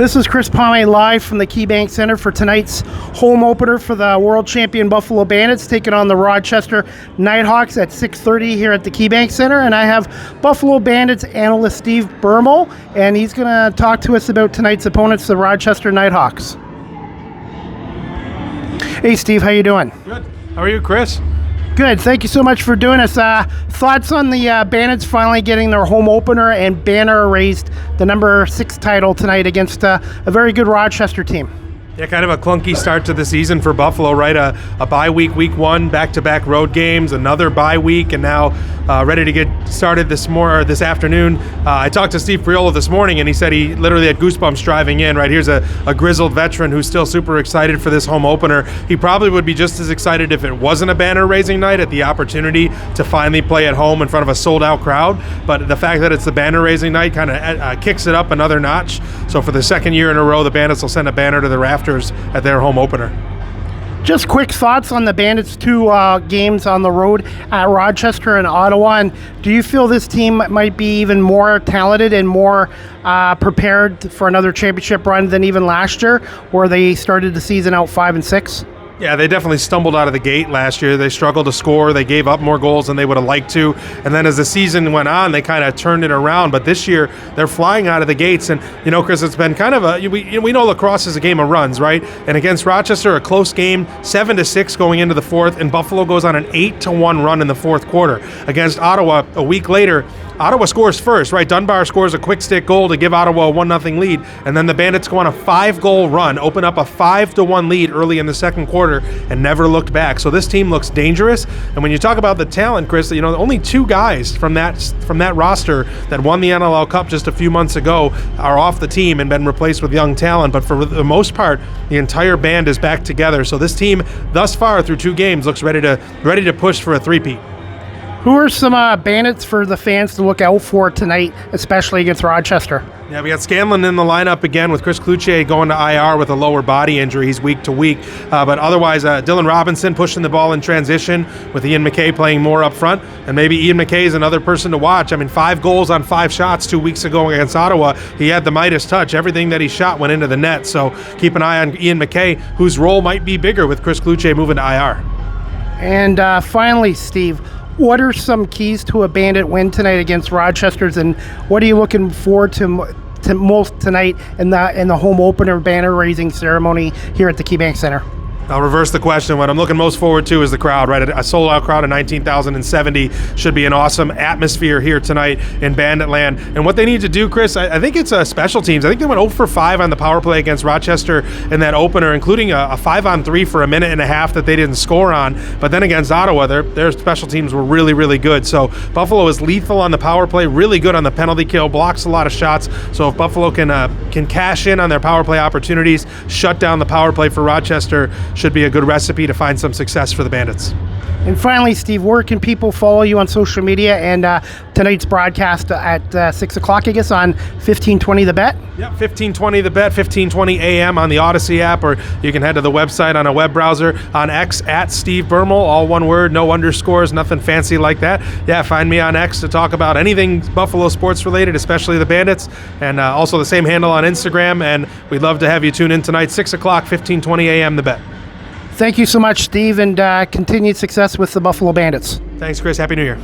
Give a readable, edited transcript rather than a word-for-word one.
This is Chris Palme live from the KeyBank Center for tonight's home opener for the world champion Buffalo Bandits taking on the Rochester Nighthawks at 6:30 here at the KeyBank Center. And I have Buffalo Bandits analyst Steve Bermel, and he's going to talk to us about tonight's opponents, the Rochester Nighthawks. Hey, Steve, how you doing? Good. How are you, Chris? Good. Thank you so much for doing this. Thoughts on the Bandits finally getting their home opener and banner raised the number 6 title tonight against a very good Rochester team? Yeah, kind of a clunky start to the season for Buffalo, right? A bye week, week 1, back-to-back road games, another bye week, and now ready to get started this afternoon. I talked to Steve Priola this morning, and he said he literally had goosebumps driving in, right? Here's a grizzled veteran who's still super excited for this home opener. He probably would be just as excited if it wasn't a banner-raising night at the opportunity to finally play at home in front of a sold-out crowd, but the fact that it's the banner-raising night kind of kicks it up another notch. So for the second year in a row, the Bandits will send a banner to the rafters at their home opener. Just quick thoughts on the Bandits' 2 games on the road at Rochester and Ottawa. And do you feel this team might be even more talented and more prepared for another championship run than even last year, where they started the season out 5-6? Yeah, they definitely stumbled out of the gate last year. They struggled to score. They gave up more goals than they would have liked to. And then as the season went on, they kind of turned it around. But this year, they're flying out of the gates. And, you know, Chris, it's been kind of we know lacrosse is a game of runs, right? And against Rochester, a close game, 7-6 going into the fourth, and Buffalo goes on an 8-1 run in the fourth quarter. Against Ottawa, a week later, Ottawa scores first, right? Dunbar scores a quick stick goal to give Ottawa a 1-0 lead, and then the Bandits go on a 5-goal run, open up a 5-1 lead early in the second quarter, and never looked back. So this team looks dangerous. And when you talk about the talent, Chris, you know, only 2 guys from that roster that won the NLL Cup just a few months ago are off the team and been replaced with young talent. But for the most part, the entire band is back together. So this team, thus far through 2 games, looks ready to push for a three-peat. Who are some Bandits for the fans to look out for tonight, especially against Rochester? Yeah, we got Scanlon in the lineup again with Chris Cloutier going to IR with a lower body injury. He's week to week. But otherwise, Dylan Robinson pushing the ball in transition with Ian McKay playing more up front. And maybe Ian McKay is another person to watch. I mean, 5 goals on 5 shots 2 weeks ago against Ottawa. He had the Midas touch. Everything that he shot went into the net. So keep an eye on Ian McKay, whose role might be bigger with Chris Cloutier moving to IR. And finally, Steve, what are some keys to a Bandit win tonight against Rochester's, and what are you looking forward to most tonight in the home opener banner raising ceremony here at the KeyBank Center? I'll reverse the question. What I'm looking most forward to is the crowd, right? A sold-out crowd of 19,070 should be an awesome atmosphere here tonight in Bandit Land. And what they need to do, Chris, I think it's special teams. I think they went 0 for 5 on the power play against Rochester in that opener, including a 5-on-3 for a minute and a half that they didn't score on. But then against Ottawa, their special teams were really, really good. So Buffalo is lethal on the power play, really good on the penalty kill, blocks a lot of shots. So if Buffalo can cash in on their power play opportunities, shut down the power play for Rochester, should be a good recipe to find some success for the Bandits. And finally, Steve, where can people follow you on social media and tonight's broadcast at 6 o'clock, I guess, on 1520 The Bet? Yep, 1520 The Bet, 1520 AM on the Odyssey app, or you can head to the website on a web browser, on X at Steve Bermel, all one word, no underscores, nothing fancy like that. Yeah, find me on X to talk about anything Buffalo sports related, especially the Bandits, and also the same handle on Instagram, and we'd love to have you tune in tonight, 6 o'clock, 1520 AM The Bet. Thank you so much, Steve, and continued success with the Buffalo Bandits. Thanks, Chris. Happy New Year.